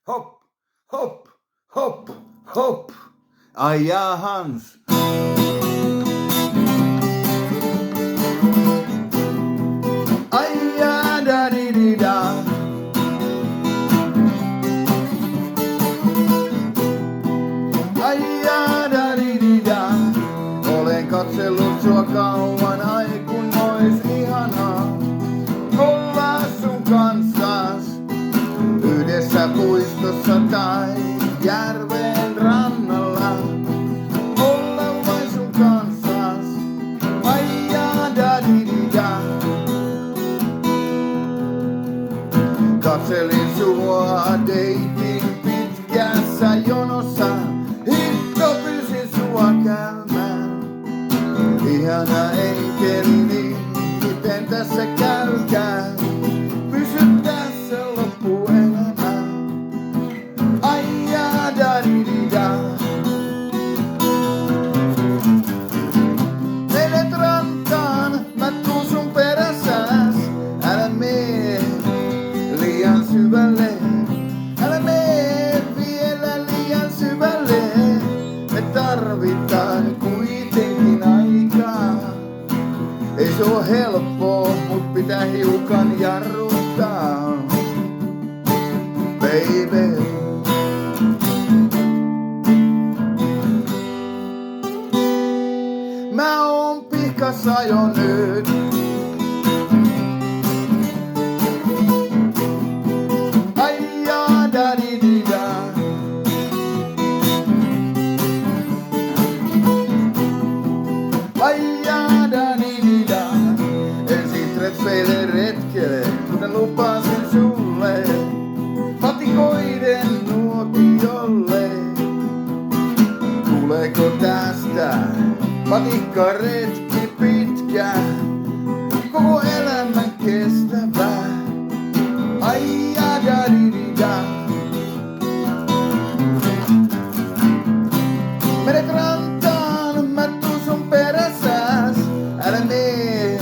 Hopp, hopp, hopp, hopp. Ai ja, Hans. Ai ja, da di di da. Ai ja, da di di da. Olen katsellut sua kauan, ai kun ois ihanaa olla sun kanssas. Yhdessä puistossa tai järven rannalla. Olla vain sun kanssas. Ai ja, da di di da. Katselin sua deitin pitkässä jonossa. Hitto pyysin sua käymään. Ihana enkelini, miten tässä käykään? Pysy tässä loppuelämää. Ai ja, da di di da. Menet rantaan, mä tuun sun perässäs. Älä mee liian syvälle. Älä mee vielä liian syvälle. Me tarvitaan kuitenkin aikaa. Ei se oo helppoa, mut pitää hiukan jarruttaa. Baby. Mä oon pihkassa jo nyt. Ai ja, da di di da. Ai ja, da di di da. Ensin treffeille retkelle, kuten lupasin sulle. Patikoiden nuotiolle. Tuleeko tästä patikkaretki pitkä? Koko elämän kestävä. Ai ja, da di di da. Menet rantaan, mä tuun sun perässäs. Älä mee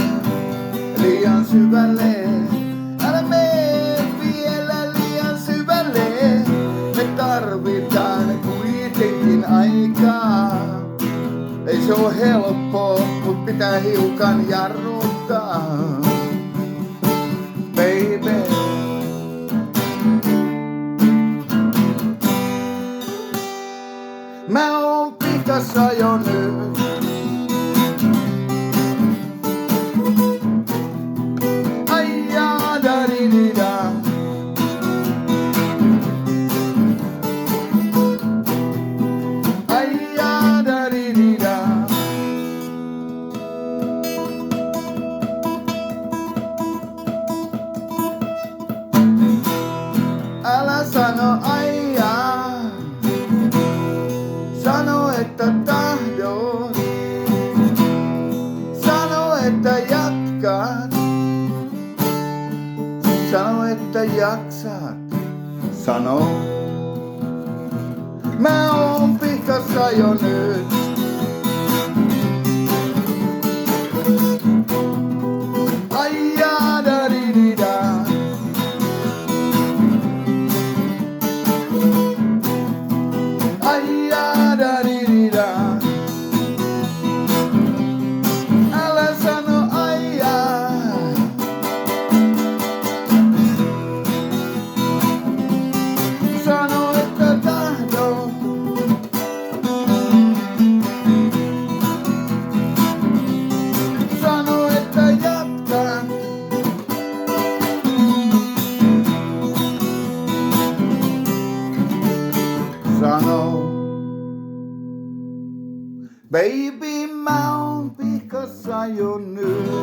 liian syvälle. Älä mee vielä liian syvälle. Me tarvitaan kuitenkin aikaa. Ei se oo helppoa, mut pitää hiukan jarruttaa. Baby. Mä oon pihkassa jo nyt. Ai ja, da di di da. Ai ja, da di di da. Älä sano ai ja. Sano, että tahdot. Sano, että jatkat. Sano, että jaksat. Sano. Mä oon pihkassa jo nyt. Ai ja, da di di da. Ai ja, da di di da. Älä sano ai ja. Sano, että tahdot. Sano, että jatkat. Sano. Baby, mä oon pihkassa jo nyt.